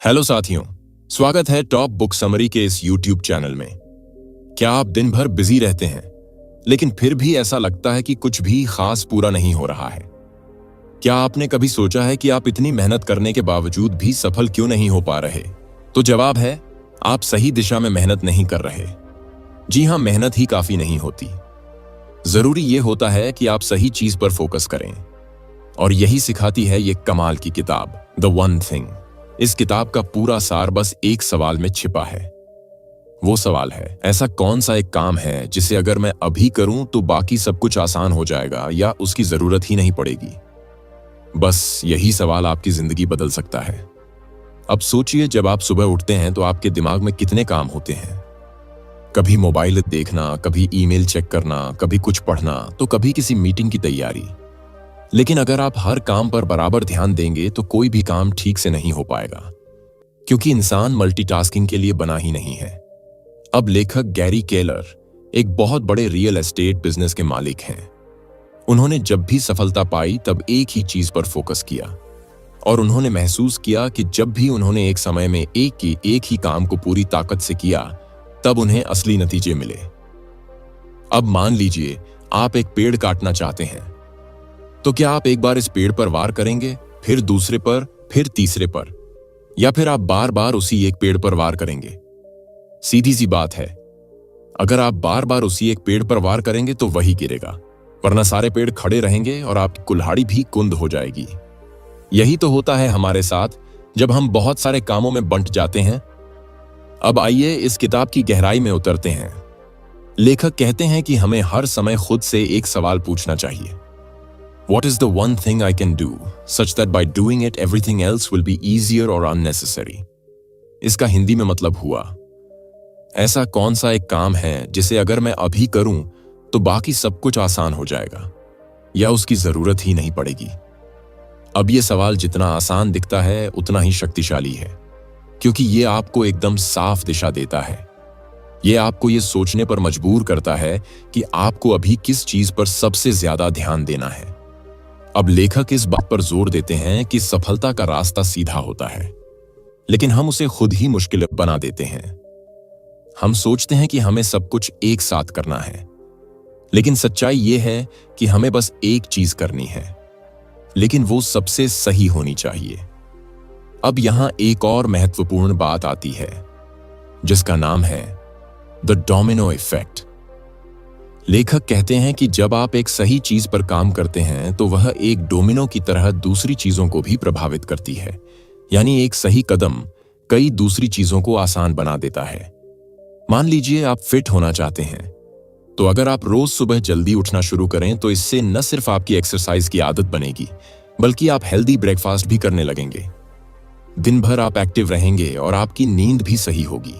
Hello साथियों, स्वागत है टॉप बुक समरी के इस यूट्यूब चैनल में। क्या आप दिन भर बिजी रहते हैं लेकिन फिर भी ऐसा लगता है कि कुछ भी खास पूरा नहीं हो रहा है? क्या आपने कभी सोचा है कि आप इतनी मेहनत करने के बावजूद भी सफल क्यों नहीं हो पा रहे? तो जवाब है, आप सही दिशा में मेहनत नहीं कर रहे। जी हां, मेहनत ही काफी नहीं होती। जरूरी यह होता है कि आप सही चीज पर फोकस करें। और यही सिखाती है ये कमाल की किताब द वन थिंग। इस किताब का पूरा सार बस एक सवाल में छिपा है। वो सवाल है, ऐसा कौन सा एक काम है जिसे अगर मैं अभी करूं तो बाकी सब कुछ आसान हो जाएगा या उसकी जरूरत ही नहीं पड़ेगी? बस यही सवाल आपकी जिंदगी बदल सकता है। अब सोचिए, जब आप सुबह उठते हैं तो आपके दिमाग में कितने काम होते हैं। कभी मोबाइल देखना, कभी ईमेल चेक करना, कभी कुछ पढ़ना, तो कभी किसी मीटिंग की तैयारी। लेकिन अगर आप हर काम पर बराबर ध्यान देंगे तो कोई भी काम ठीक से नहीं हो पाएगा, क्योंकि इंसान मल्टीटास्किंग के लिए बना ही नहीं है। अब लेखक गैरी केलर एक बहुत बड़े रियल एस्टेट बिजनेस के मालिक हैं। उन्होंने जब भी सफलता पाई तब एक ही चीज पर फोकस किया, और उन्होंने महसूस किया कि जब भी उन्होंने एक समय में एक ही काम को पूरी ताकत से किया तब उन्हें असली नतीजे मिले। अब मान लीजिए आप एक पेड़ काटना चाहते हैं, तो क्या आप एक बार इस पेड़ पर वार करेंगे, फिर दूसरे पर, फिर तीसरे पर, या फिर आप बार बार उसी एक पेड़ पर वार करेंगे? सीधी सी बात है, अगर आप बार बार उसी एक पेड़ पर वार करेंगे तो वही गिरेगा, वरना सारे पेड़ खड़े रहेंगे और आपकी कुल्हाड़ी भी कुंद हो जाएगी। यही तो होता है हमारे साथ जब हम बहुत सारे कामों में बंट जाते हैं। अब आइए इस किताब की गहराई में उतरते हैं। लेखक कहते हैं कि हमें हर समय खुद से एक सवाल पूछना चाहिए, What is the one thing I can do, such that by doing it everything else will be easier or unnecessary? इसका हिंदी में मतलब हुआ, ऐसा कौन सा एक काम है जिसे अगर मैं अभी करूं तो बाकी सब कुछ आसान हो जाएगा या उसकी जरूरत ही नहीं पड़ेगी? अब यह सवाल जितना आसान दिखता है उतना ही शक्तिशाली है, क्योंकि ये आपको एकदम साफ दिशा देता है। यह आपको ये सोचने पर मजबूर करता है कि आपको अभी किस चीज पर सबसे ज्यादा ध्यान देना है। अब लेखक इस बात पर जोर देते हैं कि सफलता का रास्ता सीधा होता है, लेकिन हम उसे खुद ही मुश्किल बना देते हैं। हम सोचते हैं कि हमें सब कुछ एक साथ करना है, लेकिन सच्चाई यह है कि हमें बस एक चीज करनी है, लेकिन वो सबसे सही होनी चाहिए। अब यहां एक और महत्वपूर्ण बात आती है, जिसका नाम है द डोमिनो इफेक्ट। लेखक कहते हैं कि जब आप एक सही चीज पर काम करते हैं तो वह एक डोमिनो की तरह दूसरी चीजों को भी प्रभावित करती है। यानी एक सही कदम कई दूसरी चीजों को आसान बना देता है। मान लीजिए आप फिट होना चाहते हैं, तो अगर आप रोज सुबह जल्दी उठना शुरू करें तो इससे न सिर्फ आपकी एक्सरसाइज की आदत बनेगी, बल्कि आप हेल्दी ब्रेकफास्ट भी करने लगेंगे। दिन भर आप एक्टिव रहेंगे और आपकी नींद भी सही होगी।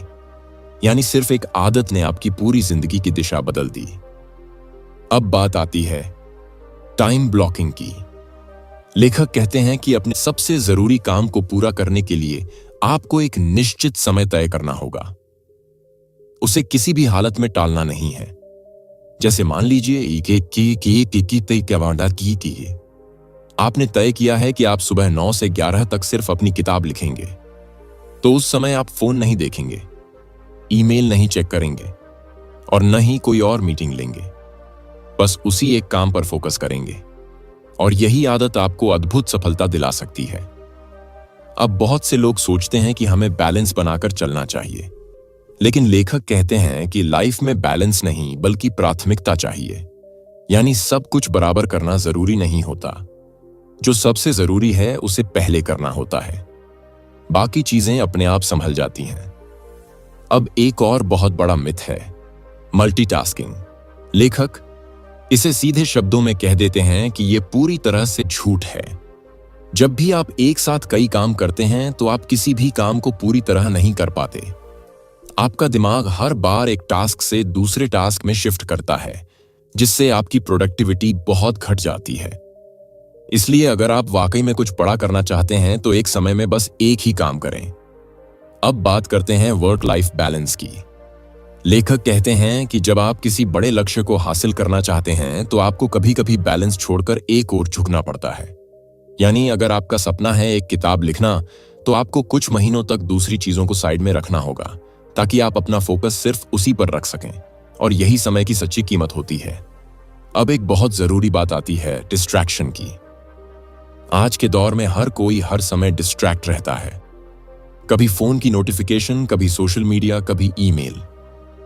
यानी सिर्फ एक आदत ने आपकी पूरी जिंदगी की दिशा बदल दी। अब बात आती है टाइम ब्लॉकिंग की। लेखक कहते हैं कि अपने सबसे जरूरी काम को पूरा करने के लिए आपको एक निश्चित समय तय करना होगा। उसे किसी भी हालत में टालना नहीं है। जैसे मान लीजिए आपने तय किया है कि आप सुबह 9 से 11 तक सिर्फ अपनी किताब लिखेंगे, तो उस समय आप फोन नहीं देखेंगे, ईमेल नहीं चेक करेंगे और न ही कोई और मीटिंग लेंगे। बस उसी एक काम पर फोकस करेंगे, और यही आदत आपको अद्भुत सफलता दिला सकती है। अब बहुत से लोग सोचते हैं कि हमें बैलेंस बनाकर चलना चाहिए, लेकिन लेखक कहते हैं कि लाइफ में बैलेंस नहीं बल्कि प्राथमिकता चाहिए। यानी सब कुछ बराबर करना जरूरी नहीं होता। जो सबसे जरूरी है उसे पहले करना होता है, बाकी चीजें अपने आप संभल जाती हैं। अब एक और बहुत बड़ा मिथ है मल्टीटास्किंग। लेखक इसे सीधे शब्दों में कह देते हैं कि यह पूरी तरह से झूठ है। जब भी आप एक साथ कई काम करते हैं तो आप किसी भी काम को पूरी तरह नहीं कर पाते। आपका दिमाग हर बार एक टास्क से दूसरे टास्क में शिफ्ट करता है, जिससे आपकी प्रोडक्टिविटी बहुत घट जाती है। इसलिए अगर आप वाकई में कुछ बड़ा करना चाहते हैं तो एक समय में बस एक ही काम करें। अब बात करते हैं वर्क लाइफ बैलेंस की। लेखक कहते हैं कि जब आप किसी बड़े लक्ष्य को हासिल करना चाहते हैं तो आपको कभी कभी बैलेंस छोड़कर एक ओर झुकना पड़ता है। यानी अगर आपका सपना है एक किताब लिखना, तो आपको कुछ महीनों तक दूसरी चीजों को साइड में रखना होगा ताकि आप अपना फोकस सिर्फ उसी पर रख सकें, और यही समय की सच्ची कीमत होती है। अब एक बहुत जरूरी बात आती है डिस्ट्रैक्शन की। आज के दौर में हर कोई हर समय डिस्ट्रैक्ट रहता है, कभी फोन की नोटिफिकेशन, कभी सोशल मीडिया, कभी ईमेल।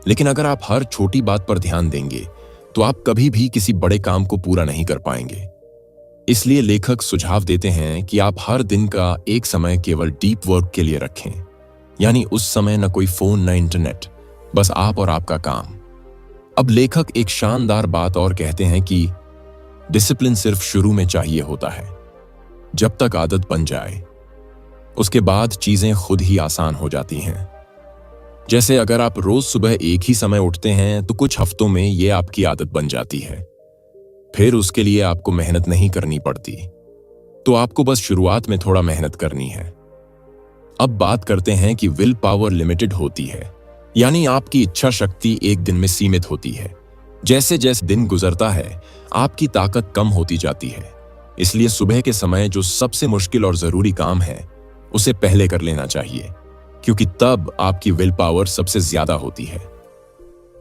लेकिन अगर आप हर छोटी बात पर ध्यान देंगे तो आप कभी भी किसी बड़े काम को पूरा नहीं कर पाएंगे। इसलिए लेखक सुझाव देते हैं कि आप हर दिन का एक समय केवल डीप वर्क के लिए रखें, यानी उस समय न कोई फोन न इंटरनेट, बस आप और आपका काम। अब लेखक एक शानदार बात और कहते हैं कि डिसिप्लिन सिर्फ शुरू में चाहिए होता है, जब तक आदत बन जाए उसके बाद चीजें खुद ही आसान हो जाती हैं। जैसे अगर आप रोज सुबह एक ही समय उठते हैं तो कुछ हफ्तों में ये आपकी आदत बन जाती है, फिर उसके लिए आपको मेहनत नहीं करनी पड़ती। तो आपको बस शुरुआत में थोड़ा मेहनत करनी है। अब बात करते हैं कि विल पावर लिमिटेड होती है, यानी आपकी इच्छा शक्ति एक दिन में सीमित होती है। जैसे जैसे दिन गुजरता है आपकी ताकत कम होती जाती है। इसलिए सुबह के समय जो सबसे मुश्किल और जरूरी काम है उसे पहले कर लेना चाहिए, क्योंकि तब आपकी विल पावर सबसे ज्यादा होती है।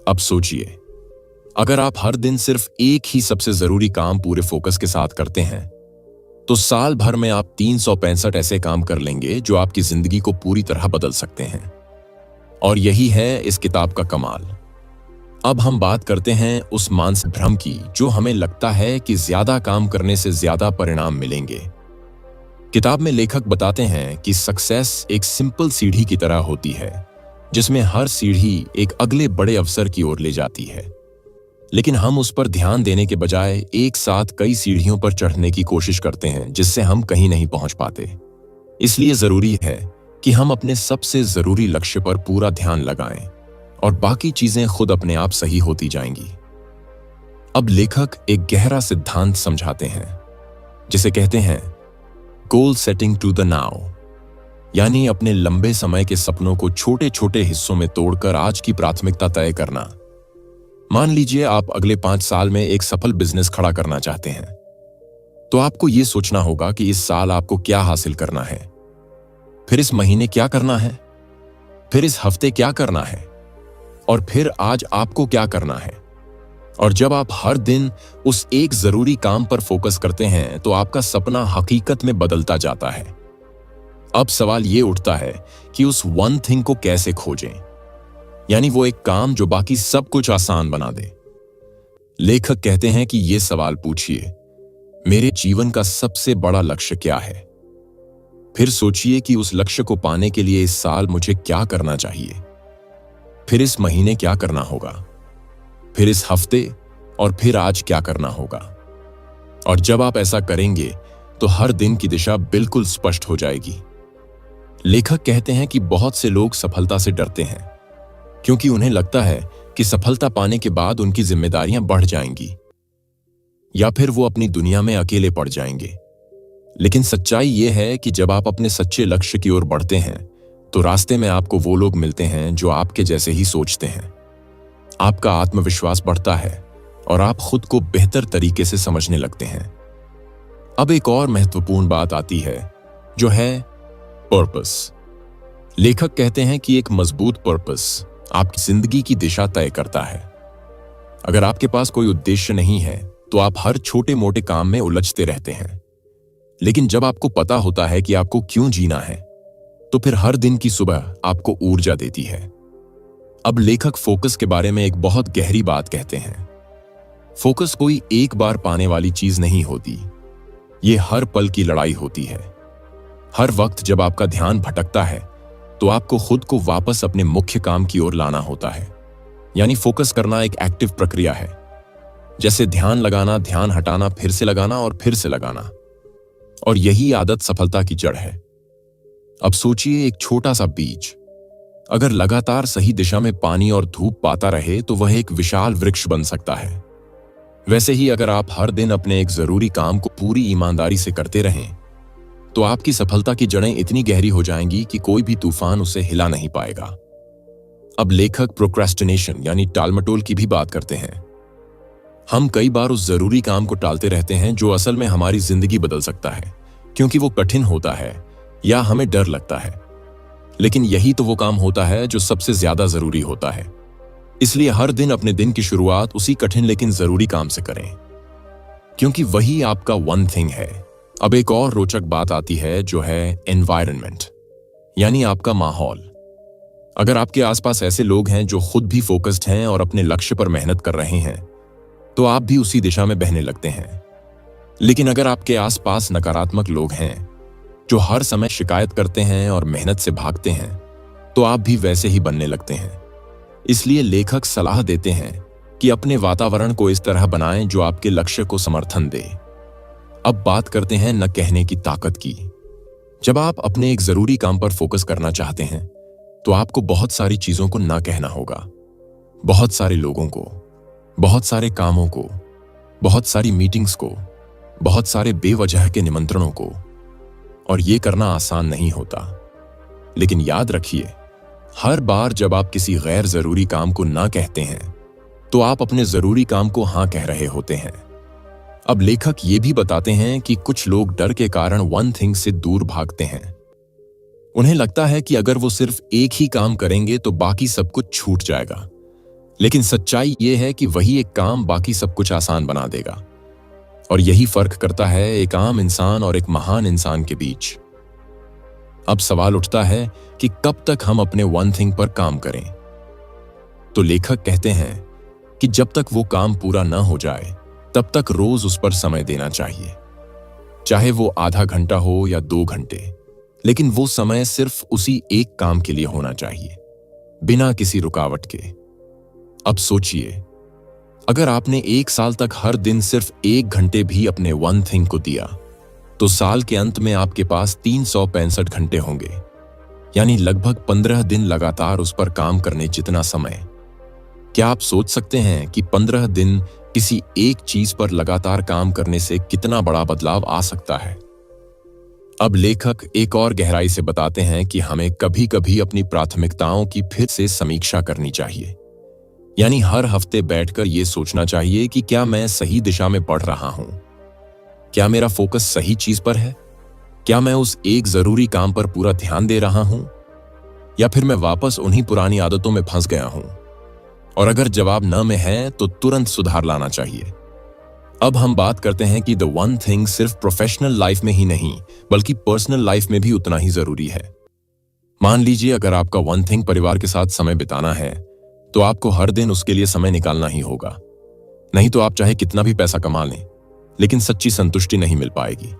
अब सोचिए, अगर आप हर दिन सिर्फ एक ही सबसे जरूरी काम पूरे फोकस के साथ करते हैं तो साल भर में आप 365 ऐसे काम कर लेंगे जो आपकी जिंदगी को पूरी तरह बदल सकते हैं। और यही है इस किताब का कमाल। अब हम बात करते हैं उस मानसिक भ्रम की जो हमें लगता है कि ज्यादा काम करने से ज्यादा परिणाम मिलेंगे। किताब में लेखक बताते हैं कि सक्सेस एक सिंपल सीढ़ी की तरह होती है, जिसमें हर सीढ़ी एक अगले बड़े अवसर की ओर ले जाती है। लेकिन हम उस पर ध्यान देने के बजाय एक साथ कई सीढ़ियों पर चढ़ने की कोशिश करते हैं, जिससे हम कहीं नहीं पहुंच पाते। इसलिए जरूरी है कि हम अपने सबसे जरूरी लक्ष्य पर पूरा ध्यान लगाएं और बाकी चीजें खुद अपने आप सही होती जाएंगी। अब लेखक एक गहरा सिद्धांत समझाते हैं, जिसे कहते हैं goal setting to the now, यानी अपने लंबे समय के सपनों को छोटे छोटे हिस्सों में तोड़कर आज की प्राथमिकता तय करना। मान लीजिए आप अगले 5 साल में एक सफल बिजनेस खड़ा करना चाहते हैं, तो आपको यह सोचना होगा कि इस साल आपको क्या हासिल करना है, फिर इस महीने क्या करना है, फिर इस हफ्ते क्या करना है, और फिर आज आपको क्या करना है। और जब आप हर दिन उस एक जरूरी काम पर फोकस करते हैं तो आपका सपना हकीकत में बदलता जाता है। अब सवाल यह उठता है कि उस वन थिंग को कैसे खोजें, यानी वो एक काम जो बाकी सब कुछ आसान बना दे। लेखक कहते हैं कि यह सवाल पूछिए, मेरे जीवन का सबसे बड़ा लक्ष्य क्या है? फिर सोचिए कि उस लक्ष्य को पाने के लिए इस साल मुझे क्या करना चाहिए, फिर इस महीने क्या करना होगा, फिर इस हफ्ते और फिर आज क्या करना होगा। और जब आप ऐसा करेंगे तो हर दिन की दिशा बिल्कुल स्पष्ट हो जाएगी। लेखक कहते हैं कि बहुत से लोग सफलता से डरते हैं क्योंकि उन्हें लगता है कि सफलता पाने के बाद उनकी जिम्मेदारियां बढ़ जाएंगी या फिर वो अपनी दुनिया में अकेले पड़ जाएंगे। लेकिन सच्चाई यह है कि जब आप अपने सच्चे लक्ष्य की ओर बढ़ते हैं तो रास्ते में आपको वो लोग मिलते हैं जो आपके जैसे ही सोचते हैं। आपका आत्मविश्वास बढ़ता है और आप खुद को बेहतर तरीके से समझने लगते हैं। अब एक और महत्वपूर्ण बात आती है जो है पर्पस। लेखक कहते हैं कि एक मजबूत पर्पस आपकी जिंदगी की दिशा तय करता है। अगर आपके पास कोई उद्देश्य नहीं है तो आप हर छोटे मोटे काम में उलझते रहते हैं। लेकिन जब आपको पता होता है कि आपको क्यों जीना है तो फिर हर दिन की सुबह आपको ऊर्जा देती है। अब लेखक फोकस के बारे में एक बहुत गहरी बात कहते हैं। फोकस कोई एक बार पाने वाली चीज नहीं होती, ये हर पल की लड़ाई होती है। हर वक्त जब आपका ध्यान भटकता है तो आपको खुद को वापस अपने मुख्य काम की ओर लाना होता है। यानी फोकस करना एक एक्टिव प्रक्रिया है, जैसे ध्यान लगाना, ध्यान हटाना, फिर से लगाना और फिर से लगाना। और यही आदत सफलता की जड़ है। अब सोचिए, एक छोटा सा बीज अगर लगातार सही दिशा में पानी और धूप पाता रहे तो वह एक विशाल वृक्ष बन सकता है। वैसे ही अगर आप हर दिन अपने एक जरूरी काम को पूरी ईमानदारी से करते रहें तो आपकी सफलता की जड़ें इतनी गहरी हो जाएंगी कि कोई भी तूफान उसे हिला नहीं पाएगा। अब लेखक प्रोक्रेस्टिनेशन यानी टालमटोल की भी बात करते हैं। हम कई बार उस जरूरी काम को टालते रहते हैं जो असल में हमारी जिंदगी बदल सकता है, क्योंकि वो कठिन होता है या हमें डर लगता है। लेकिन यही तो वो काम होता है जो सबसे ज्यादा जरूरी होता है। इसलिए हर दिन अपने दिन की शुरुआत उसी कठिन लेकिन जरूरी काम से करें, क्योंकि वही आपका वन थिंग है। अब एक और रोचक बात आती है जो है एनवायरनमेंट, यानी आपका माहौल। अगर आपके आसपास ऐसे लोग हैं जो खुद भी फोकस्ड हैं और अपने लक्ष्य पर मेहनत कर रहे हैं, तो आप भी उसी दिशा में बहने लगते हैं। लेकिन अगर आपके आसपास नकारात्मक लोग हैं जो हर समय शिकायत करते हैं और मेहनत से भागते हैं, तो आप भी वैसे ही बनने लगते हैं। इसलिए लेखक सलाह देते हैं कि अपने वातावरण को इस तरह बनाएं जो आपके लक्ष्य को समर्थन दे। अब बात करते हैं न कहने की ताकत की। जब आप अपने एक जरूरी काम पर फोकस करना चाहते हैं, तो आपको बहुत सारी चीजों को ना कहना होगा। बहुत सारे लोगों को, बहुत सारे कामों को, बहुत सारी मीटिंग्स को, बहुत सारे बेवजह के निमंत्रणों को। और ये करना आसान नहीं होता। लेकिन याद रखिए, हर बार जब आप किसी गैर जरूरी काम को ना कहते हैं, तो आप अपने जरूरी काम को हां कह रहे होते हैं। अब लेखक ये भी बताते हैं कि कुछ लोग डर के कारण वन थिंग से दूर भागते हैं। उन्हें लगता है कि अगर वो सिर्फ एक ही काम करेंगे तो बाकी सब कुछ छूट जाएगा। लेकिन सच्चाई ये है कि वही एक काम बाकी सब कुछ आसान बना देगा। और यही फर्क करता है एक आम इंसान और एक महान इंसान के बीच। अब सवाल उठता है कि कब तक हम अपने वन थिंग पर काम करें। तो लेखक कहते हैं कि जब तक वो काम पूरा ना हो जाए, तब तक रोज उस पर समय देना चाहिए। चाहे वो आधा घंटा हो या 2 घंटे, लेकिन वो समय सिर्फ उसी एक काम के लिए होना चाहिए, बिना किसी रुकावट के। अब सोचिए, अगर आपने 1 साल तक हर दिन सिर्फ 1 घंटे भी अपने वन थिंग को दिया, तो साल के अंत में आपके पास 365 घंटे होंगे, यानी लगभग 15 दिन लगातार उस पर काम करने जितना समय। क्या आप सोच सकते हैं कि 15 दिन किसी एक चीज पर लगातार काम करने से कितना बड़ा बदलाव आ सकता है? अब लेखक एक और गहराई से बताते हैं कि हमें कभी कभी अपनी प्राथमिकताओं की फिर से समीक्षा करनी चाहिए। यानी हर हफ्ते बैठकर यह सोचना चाहिए कि क्या मैं सही दिशा में बढ़ रहा हूं? क्या मेरा फोकस सही चीज पर है? क्या मैं उस एक जरूरी काम पर पूरा ध्यान दे रहा हूं? या फिर मैं वापस उन्हीं पुरानी आदतों में फंस गया हूं? और अगर जवाब न में है, तो तुरंत सुधार लाना चाहिए। अब हम बात करते हैं कि द वन थिंग सिर्फ प्रोफेशनल लाइफ में ही नहीं, बल्कि पर्सनल लाइफ में भी उतना ही जरूरी है। मान लीजिए, अगर आपका वन थिंग परिवार के साथ समय बिताना है, तो आपको हर दिन उसके लिए समय निकालना ही होगा। नहीं तो आप चाहे कितना भी पैसा कमा लें, लेकिन सच्ची संतुष्टि नहीं मिल पाएगी।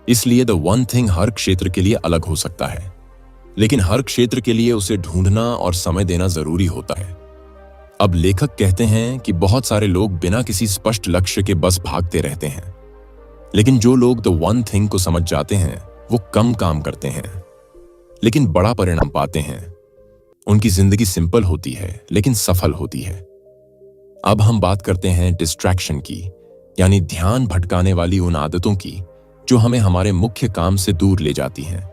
इसलिए द वन थिंग हर क्षेत्र के लिए अलग हो सकता है, लेकिन हर क्षेत्र के लिए उसे ढूंढना और समय देना जरूरी होता है। अब लेखक कहते हैं कि बहुत सारे लोग बिना किसी स्पष्ट लक्ष्य के बस भागते रहते हैं, लेकिन जो लोग द वन थिंग को समझ जाते हैं, वो कम काम करते हैं, लेकिन बड़ा परिणाम पाते हैं। उनकी जिंदगी सिंपल होती है, लेकिन सफल होती है। अब हम बात करते हैं डिस्ट्रैक्शन की, यानी ध्यान भटकाने वाली उन आदतों की जो हमें हमारे मुख्य काम से दूर ले जाती हैं।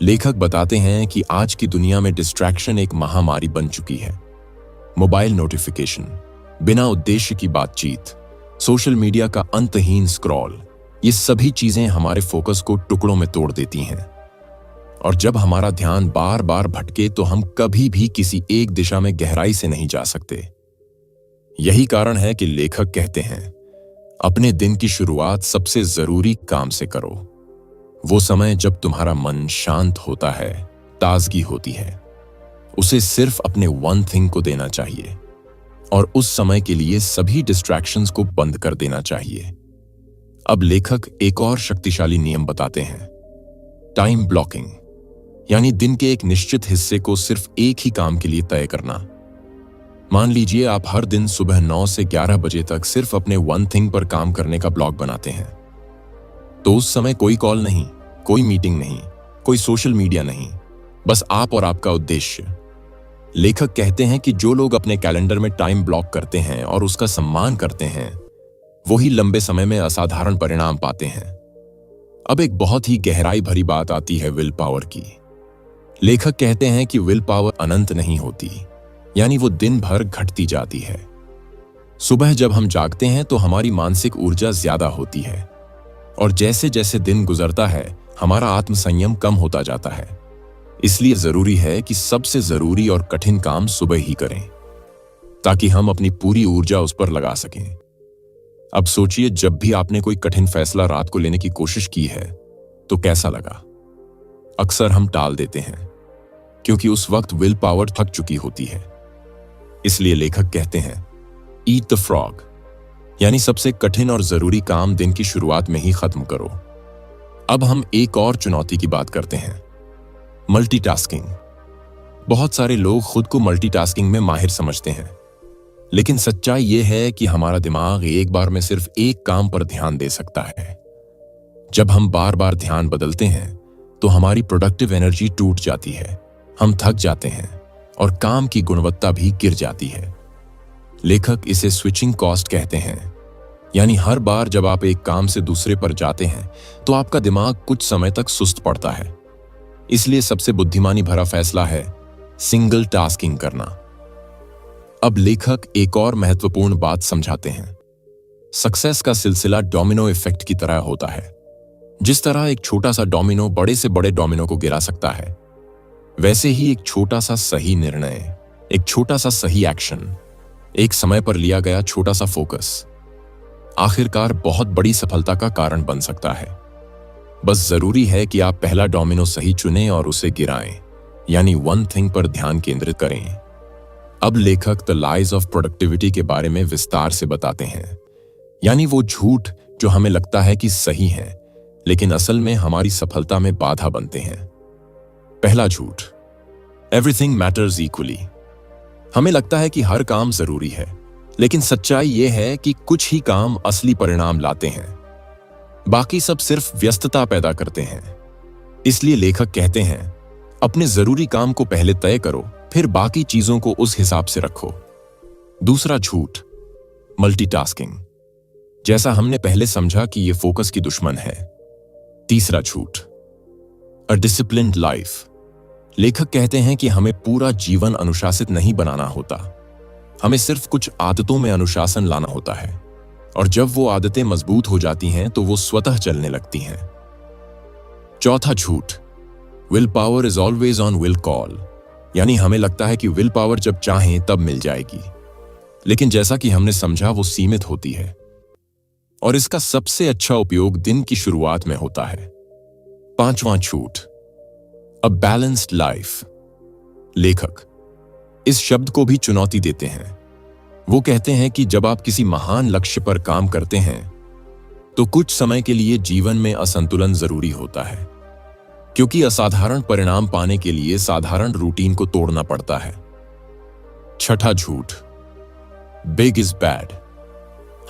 लेखक बताते हैं कि आज की दुनिया में डिस्ट्रैक्शन एक महामारी बन चुकी है। मोबाइल नोटिफिकेशन, बिना उद्देश्य की बातचीत, सोशल मीडिया का अंतहीन स्क्रॉल, ये सभी चीजें हमारे फोकस को टुकड़ों में तोड़ देती हैं। और जब हमारा ध्यान बार बार भटके, तो हम कभी भी किसी एक दिशा में गहराई से नहीं जा सकते। यही कारण है कि लेखक कहते हैं, अपने दिन की शुरुआत सबसे जरूरी काम से करो। वो समय जब तुम्हारा मन शांत होता है, ताजगी होती है, उसे सिर्फ अपने वन थिंग को देना चाहिए। और उस समय के लिए सभी डिस्ट्रैक्शंस को बंद कर देना चाहिए। अब लेखक एक और शक्तिशाली नियम बताते हैं, टाइम ब्लॉकिंग, यानी दिन के एक निश्चित हिस्से को सिर्फ एक ही काम के लिए तय करना। मान लीजिए, आप हर दिन सुबह 9 से 11 बजे तक सिर्फ अपने वन थिंग पर काम करने का ब्लॉक बनाते हैं। तो उस समय कोई कॉल नहीं, कोई मीटिंग नहीं, कोई सोशल मीडिया नहीं, बस आप और आपका उद्देश्य। लेखक कहते हैं कि जो लोग अपने कैलेंडर में टाइम ब्लॉक करते हैं और उसका सम्मान करते हैं, वही लंबे समय में असाधारण परिणाम पाते हैं। अब एक बहुत ही गहराई भरी बात आती है विल पावर की। लेखक कहते हैं कि विल पावर अनंत नहीं होती, यानी वो दिन भर घटती जाती है। सुबह जब हम जागते हैं तो हमारी मानसिक ऊर्जा ज्यादा होती है, और जैसे जैसे दिन गुजरता है, हमारा आत्मसंयम कम होता जाता है। इसलिए जरूरी है कि सबसे जरूरी और कठिन काम सुबह ही करें, ताकि हम अपनी पूरी ऊर्जा उस पर लगा सकें। अब सोचिए, जब भी आपने कोई कठिन फैसला रात को लेने की कोशिश की है तो कैसा लगा? अक्सर हम टाल देते हैं क्योंकि उस वक्त विल पावर थक चुकी होती है। इसलिए लेखक कहते हैं, ईट द फ्रॉग, यानी सबसे कठिन और जरूरी काम दिन की शुरुआत में ही खत्म करो। अब हम एक और चुनौती की बात करते हैं, मल्टीटास्किंग। बहुत सारे लोग खुद को मल्टीटास्किंग में माहिर समझते हैं, लेकिन सच्चाई यह है कि हमारा दिमाग एक बार में सिर्फ एक काम पर ध्यान दे सकता है। जब हम बार बार ध्यान बदलते हैं तो हमारी प्रोडक्टिव एनर्जी टूट जाती है, हम थक जाते हैं और काम की गुणवत्ता भी गिर जाती है। लेखक इसे स्विचिंग कॉस्ट कहते हैं, यानी हर बार जब आप एक काम से दूसरे पर जाते हैं तो आपका दिमाग कुछ समय तक सुस्त पड़ता है। इसलिए सबसे बुद्धिमानी भरा फैसला है सिंगल टास्किंग करना। अब लेखक एक और महत्वपूर्ण बात समझाते हैं। सक्सेस का सिलसिला डोमिनो इफेक्ट की तरह होता है। जिस तरह एक छोटा सा डोमिनो बड़े से बड़े डोमिनो को गिरा सकता है, वैसे ही एक छोटा सा सही निर्णय, एक छोटा सा सही एक्शन, एक समय पर लिया गया छोटा सा फोकस आखिरकार बहुत बड़ी सफलता का कारण बन सकता है। बस जरूरी है कि आप पहला डोमिनो सही चुनें और उसे गिराएं, यानी वन थिंग पर ध्यान केंद्रित करें। अब लेखक द लाइज ऑफ प्रोडक्टिविटी के बारे में विस्तार से बताते हैं, यानी वो झूठ जो हमें लगता है कि सही है लेकिन असल में हमारी सफलता में बाधा बनते हैं। पहला झूठ, एवरीथिंग मैटर्स इक्वली। हमें लगता है कि हर काम जरूरी है, लेकिन सच्चाई यह है कि कुछ ही काम असली परिणाम लाते हैं, बाकी सब सिर्फ व्यस्तता पैदा करते हैं। इसलिए लेखक कहते हैं, अपने जरूरी काम को पहले तय करो, फिर बाकी चीजों को उस हिसाब से रखो। दूसरा झूठ, मल्टीटास्किंग। जैसा हमने पहले समझा कि यह फोकस की दुश्मन है। तीसरा झूठ, अ डिसिप्लिन्ड लाइफ। लेखक कहते हैं कि हमें पूरा जीवन अनुशासित नहीं बनाना होता, हमें सिर्फ कुछ आदतों में अनुशासन लाना होता है, और जब वो आदतें मजबूत हो जाती हैं तो वो स्वतः चलने लगती हैं। चौथा झूठ, will power is always on will call. यानी हमें लगता है कि विल पावर जब चाहें तब मिल जाएगी, लेकिन जैसा कि हमने समझा वो सीमित होती है और इसका सबसे अच्छा उपयोग दिन की शुरुआत में होता है। पांचवां झूठ, अ बैलेंस्ड लाइफ। लेखक इस शब्द को भी चुनौती देते हैं। वो कहते हैं कि जब आप किसी महान लक्ष्य पर काम करते हैं तो कुछ समय के लिए जीवन में असंतुलन जरूरी होता है, क्योंकि असाधारण परिणाम पाने के लिए साधारण रूटीन को तोड़ना पड़ता है। छठा झूठ, बिग इज बैड।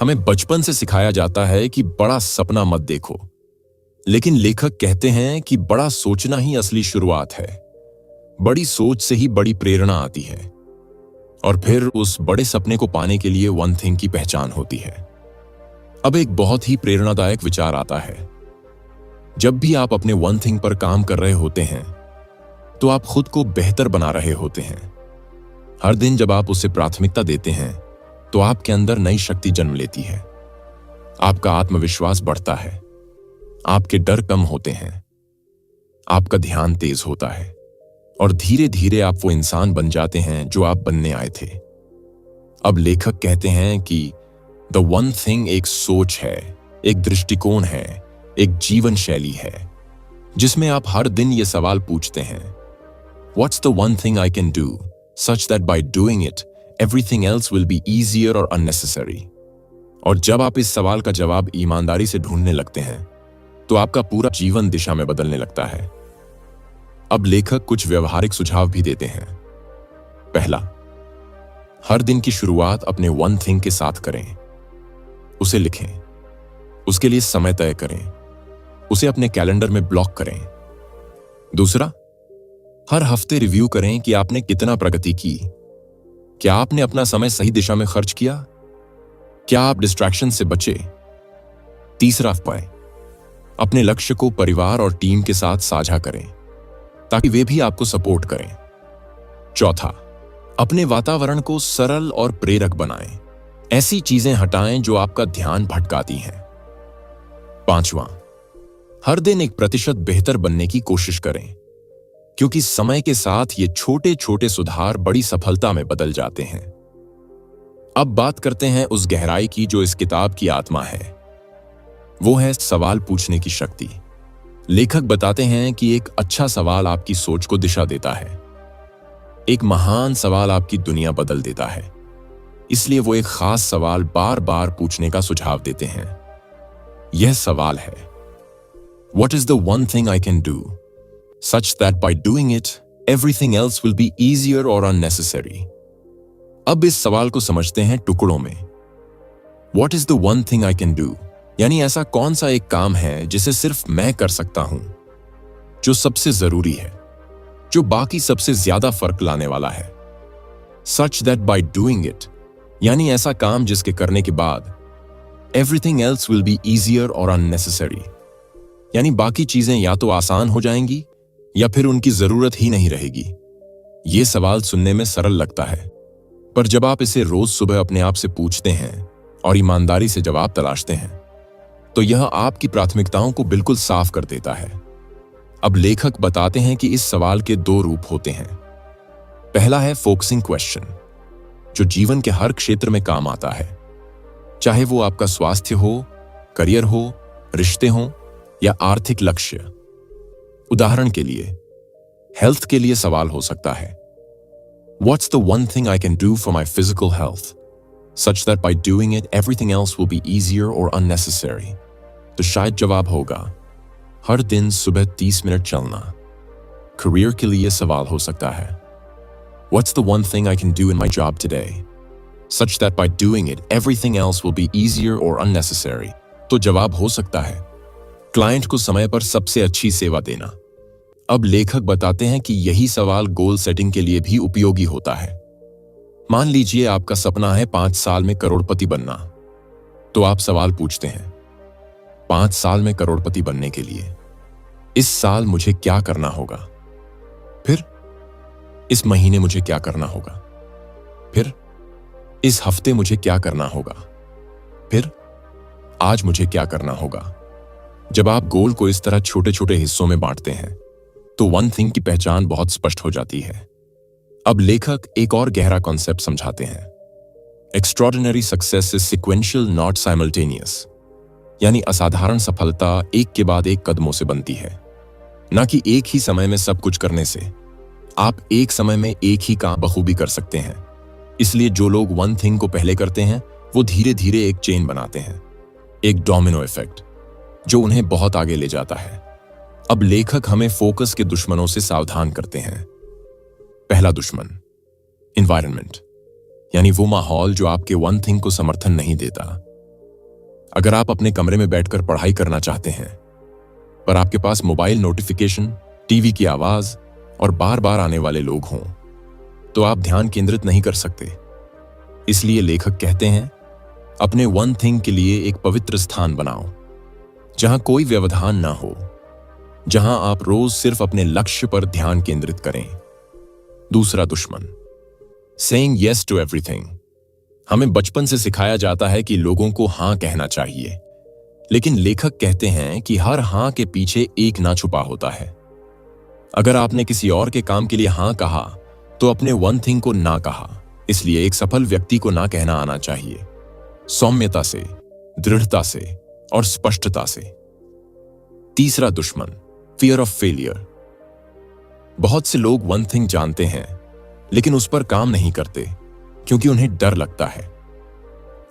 हमें बचपन से सिखाया जाता है कि बड़ा सपना मत देखो, लेकिन लेखक कहते हैं कि बड़ा सोचना ही असली शुरुआत है। बड़ी सोच से ही बड़ी प्रेरणा आती है और फिर उस बड़े सपने को पाने के लिए वन थिंग की पहचान होती है। अब एक बहुत ही प्रेरणादायक विचार आता है। जब भी आप अपने वन थिंग पर काम कर रहे होते हैं तो आप खुद को बेहतर बना रहे होते हैं। हर दिन जब आप उसे प्राथमिकता देते हैं तो आपके अंदर नई शक्ति जन्म लेती है, आपका आत्मविश्वास बढ़ता है, आपके डर कम होते हैं, आपका ध्यान तेज होता है और धीरे धीरे आप वो इंसान बन जाते हैं जो आप बनने आए थे। अब लेखक कहते हैं कि द वन थिंग एक सोच है, एक दृष्टिकोण है, एक जीवन शैली है, जिसमें आप हर दिन ये सवाल पूछते हैं, what's the one thing I can do such that by doing it everything else will be easier और अननेसेसरी। और जब आप इस सवाल का जवाब ईमानदारी से ढूंढने लगते हैं तो आपका पूरा जीवन दिशा में बदलने लगता है। अब लेखक कुछ व्यवहारिक सुझाव भी देते हैं। पहला, हर दिन की शुरुआत अपने वन थिंग के साथ करें। उसे लिखें, उसके लिए समय तय करें, उसे अपने कैलेंडर में ब्लॉक करें। दूसरा, हर हफ्ते रिव्यू करें कि आपने कितना प्रगति की। क्या आपने अपना समय सही दिशा में खर्च किया? क्या आप डिस्ट्रैक्शन से बचे? तीसरा उपाय, अपने लक्ष्य को परिवार और टीम के साथ साझा करें ताकि वे भी आपको सपोर्ट करें। चौथा, अपने वातावरण को सरल और प्रेरक बनाएं। ऐसी चीजें हटाएं जो आपका ध्यान भटकाती हैं। पांचवां, हर दिन 1% बेहतर बनने की कोशिश करें, क्योंकि समय के साथ ये छोटे छोटे सुधार बड़ी सफलता में बदल जाते हैं। अब बात करते हैं उस गहराई की जो इस किताब की आत्मा है। वो है सवाल पूछने की शक्ति। लेखक बताते हैं कि एक अच्छा सवाल आपकी सोच को दिशा देता है। एक महान सवाल आपकी दुनिया बदल देता है। इसलिए वो एक खास सवाल बार बार पूछने का सुझाव देते हैं। यह सवाल है, What is the one thing I can do such that by doing it everything else will be easier or unnecessary? अब इस सवाल को समझते हैं टुकड़ों में। What is the one thing I can do? यानी ऐसा कौन सा एक काम है जिसे सिर्फ मैं कर सकता हूं, जो सबसे जरूरी है, जो बाकी सबसे ज्यादा फर्क लाने वाला है। Such that by doing it, यानी ऐसा काम जिसके करने के बाद everything else will be easier or unnecessary, यानी बाकी चीजें या तो आसान हो जाएंगी या फिर उनकी जरूरत ही नहीं रहेगी। ये सवाल सुनने में सरल लगता है, पर जब आप इसे रोज सुबह अपने आप से पूछते हैं और ईमानदारी से जवाब तलाशते हैं, तो यह आपकी प्राथमिकताओं को बिल्कुल साफ कर देता है। अब लेखक बताते हैं कि इस सवाल के 2 रूप होते हैं। पहला है फोकसिंग क्वेश्चन, जो जीवन के हर क्षेत्र में काम आता है, चाहे वो आपका स्वास्थ्य हो, करियर हो, रिश्ते हो या आर्थिक लक्ष्य। उदाहरण के लिए हेल्थ के लिए सवाल हो सकता है, What's the one thing I can do for my physical health such that by doing it everything else will be easier or unnecessary? तो शायद जवाब होगा, हर दिन सुबह 30 मिनट चलना। करियर के लिए सवाल हो सकता है, What's the one thing I can do in my job today such that by doing it everything else will be easier or unnecessary? तो जवाब हो सकता है, क्लाइंट को समय पर सबसे अच्छी सेवा देना। अब लेखक बताते हैं कि यही सवाल गोल सेटिंग के लिए भी उपयोगी होता है। मान लीजिए आपका सपना है 5 साल में करोड़पति बनना, तो आप सवाल पूछते हैं, 5 साल में करोड़पति बनने के लिए इस साल मुझे क्या करना होगा? फिर इस महीने मुझे क्या करना होगा? फिर इस हफ्ते मुझे क्या करना होगा? फिर आज मुझे क्या करना होगा? जब आप गोल को इस तरह छोटे छोटे हिस्सों में बांटते हैं, तो वन थिंग की पहचान बहुत स्पष्ट हो जाती है। अब लेखक एक और गहरा कॉन्सेप्ट समझाते हैं। Extraordinary success is sequential not simultaneous, यानी असाधारण सफलता एक के बाद एक कदमों से बनती है, ना कि एक ही समय में सब कुछ करने से। आप एक समय में एक ही काम बखूबी कर सकते हैं। इसलिए जो लोग वन थिंग को पहले करते हैं, वो धीरे धीरे एक चेन बनाते हैं, एक डोमिनो इफेक्ट, जो उन्हें बहुत आगे ले जाता है। अब लेखक हमें फोकस के दुश्मनों से सावधान करते हैं। पहला दुश्मन एनवायरनमेंट, यानी वो माहौल जो आपके वन थिंग को समर्थन नहीं देता। अगर आप अपने कमरे में बैठकर पढ़ाई करना चाहते हैं, पर आपके पास मोबाइल नोटिफिकेशन, टीवी की आवाज और बार बार आने वाले लोग हों, तो आप ध्यान केंद्रित नहीं कर सकते। इसलिए लेखक कहते हैं, अपने वन थिंग के लिए एक पवित्र स्थान बनाओ, जहां कोई व्यवधान ना हो, जहां आप रोज सिर्फ अपने लक्ष्य पर ध्यान केंद्रित करें। दूसरा दुश्मन सेइंग यस टू एवरीथिंग। हमें बचपन से सिखाया जाता है कि लोगों को हां कहना चाहिए, लेकिन लेखक कहते हैं कि हर हां के पीछे एक ना छुपा होता है। अगर आपने किसी और के काम के लिए हां कहा, तो अपने वन थिंग को ना कहा। इसलिए एक सफल व्यक्ति को ना कहना आना चाहिए, सौम्यता से, दृढ़ता से और स्पष्टता से। तीसरा दुश्मन फियर ऑफ फेलियर। बहुत से लोग वन थिंग जानते हैं, लेकिन उस पर काम नहीं करते, क्योंकि उन्हें डर लगता है।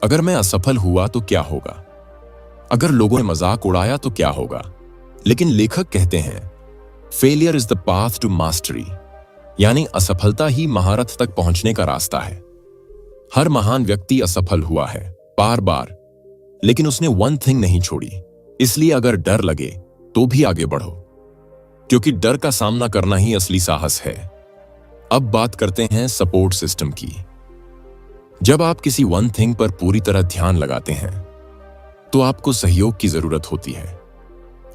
अगर मैं असफल हुआ तो क्या होगा? अगर लोगों ने मजाक उड़ाया तो क्या होगा? लेकिन लेखक कहते हैं, failure is the path to mastery, यानी असफलता ही महारत तक पहुंचने का रास्ता है। हर महान व्यक्ति असफल हुआ है बार बार, लेकिन उसने वन थिंग नहीं छोड़ी। इसलिए अगर डर लगे तो भी आगे बढ़ो, क्योंकि डर का सामना करना ही असली साहस है। अब बात करते हैं सपोर्ट सिस्टम की। जब आप किसी वन थिंग पर पूरी तरह ध्यान लगाते हैं, तो आपको सहयोग की जरूरत होती है,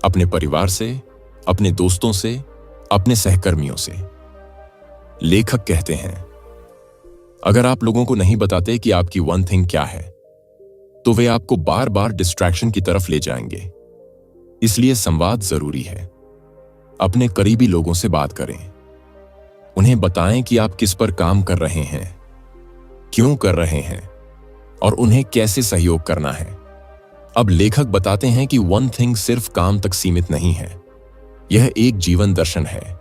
अपने परिवार से, अपने दोस्तों से, अपने सहकर्मियों से। लेखक कहते हैं, अगर आप लोगों को नहीं बताते कि आपकी वन थिंग क्या है, तो वे आपको बार बार डिस्ट्रैक्शन की तरफ ले जाएंगे। इसलिए संवाद जरूरी है। अपने करीबी लोगों से बात करें। उन्हें बताएं कि आप किस पर काम कर रहे हैं, क्यों कर रहे हैं और उन्हें कैसे सहयोग करना है। अब लेखक बताते हैं कि वन थिंग सिर्फ काम तक सीमित नहीं है, यह एक जीवन दर्शन है।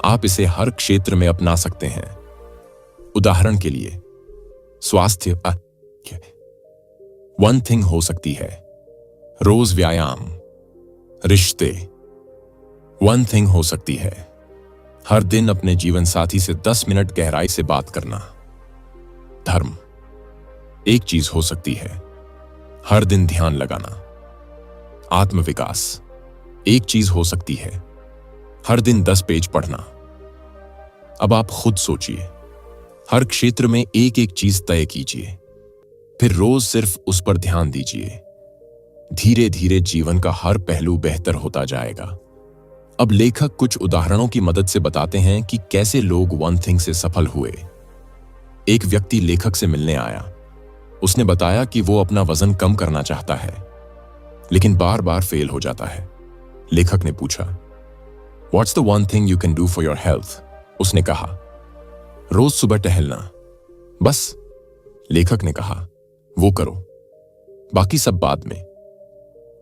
आप इसे हर क्षेत्र में अपना सकते हैं। उदाहरण के लिए स्वास्थ्य वन थिंग हो सकती है रोज व्यायाम। रिश्ते वन थिंग हो सकती है हर दिन अपने जीवन साथी से 10 मिनट गहराई से बात करना। धर्म एक चीज हो सकती है हर दिन ध्यान लगाना। आत्मविकास एक चीज हो सकती है हर दिन 10 पेज पढ़ना। अब आप खुद सोचिए, हर क्षेत्र में एक एक चीज तय कीजिए, फिर रोज सिर्फ उस पर ध्यान दीजिए। धीरे धीरे जीवन का हर पहलू बेहतर होता जाएगा। अब लेखक कुछ उदाहरणों की मदद से बताते हैं कि कैसे लोग वन थिंग से सफल हुए। एक व्यक्ति लेखक से मिलने आया। उसने बताया कि वो अपना वजन कम करना चाहता है, लेकिन बार बार फेल हो जाता है। लेखक ने पूछा, "What's the one thing you can do for your health?" उसने कहा, "रोज सुबह टहलना।" बस? लेखक ने कहा, "वो करो, बाकी सब बाद में।"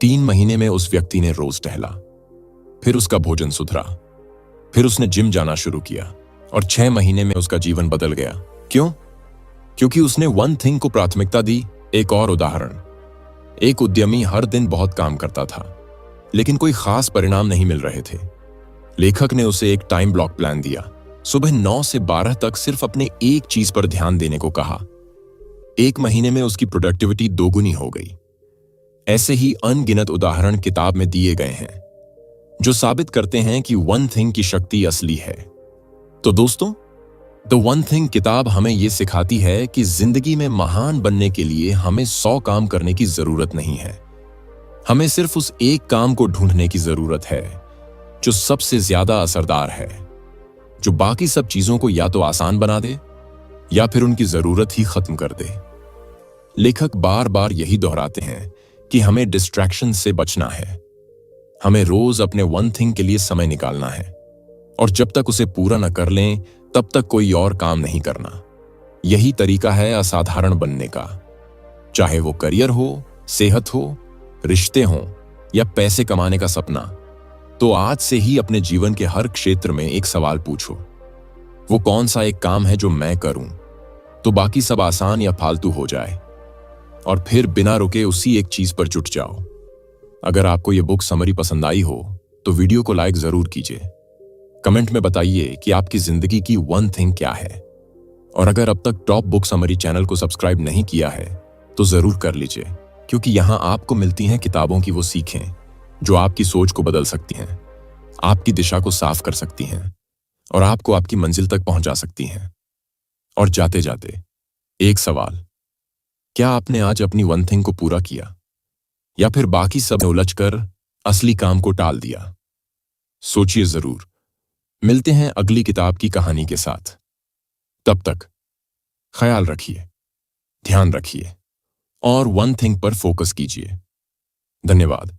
3 महीने में उस व्यक्ति ने रोज टहला, फिर उसका भोजन सुधरा, फिर उसने जिम जाना शुरू किया और 6 महीने में उसका जीवन बदल गया। क्यों? क्योंकि उसने वन थिंग को प्राथमिकता दी। एक और उदाहरण, एक उद्यमी हर दिन बहुत काम करता था, लेकिन कोई खास परिणाम नहीं मिल रहे थे। लेखक ने उसे एक टाइम ब्लॉक प्लान दिया। सुबह 9 से 12 तक सिर्फ अपने एक चीज पर ध्यान देने को कहा। 1 महीने में उसकी प्रोडक्टिविटी दोगुनी हो गई। ऐसे ही अनगिनत उदाहरण किताब में दिए गए हैं, जो साबित करते हैं कि वन थिंग की शक्ति असली है। तो दोस्तों, द वन थिंग किताब हमें यह सिखाती है कि जिंदगी में महान बनने के लिए हमें 100 काम करने की जरूरत नहीं है। हमें सिर्फ उस एक काम को ढूंढने की जरूरत है जो सबसे ज्यादा असरदार है, जो बाकी सब चीजों को या तो आसान बना दे या फिर उनकी जरूरत ही खत्म कर दे। लेखक बार बार यही दोहराते हैं कि हमें डिस्ट्रैक्शन से बचना है। हमें रोज अपने वन थिंग के लिए समय निकालना है, और जब तक उसे पूरा न कर लें तब तक कोई और काम नहीं करना। यही तरीका है असाधारण बनने का। चाहे वो करियर हो, सेहत हो, रिश्ते हों या पैसे कमाने का सपना, तो आज से ही अपने जीवन के हर क्षेत्र में एक सवाल पूछो, वो कौन सा एक काम है जो मैं करूं तो बाकी सब आसान या फालतू हो जाए, और फिर बिना रुके उसी एक चीज पर जुट जाओ। अगर आपको यह बुक समरी पसंद आई हो तो वीडियो को लाइक जरूर कीजिए। कमेंट में बताइए कि आपकी जिंदगी की वन थिंग क्या है, और अगर अब तक टॉप बुक समरी चैनल को सब्सक्राइब नहीं किया है तो जरूर कर लीजिए, क्योंकि यहां आपको मिलती हैं किताबों की वो सीखें जो आपकी सोच को बदल सकती हैं, आपकी दिशा को साफ कर सकती हैं और आपको आपकी मंजिल तक पहुंचा सकती हैं। और जाते जाते एक सवाल, क्या आपने आज अपनी वन थिंग को पूरा किया या फिर बाकी सब में उलझकर असली काम को टाल दिया? सोचिए जरूर। मिलते हैं अगली किताब की कहानी के साथ। तब तक ख्याल रखिए, ध्यान रखिए और वन थिंग पर फोकस कीजिए। धन्यवाद।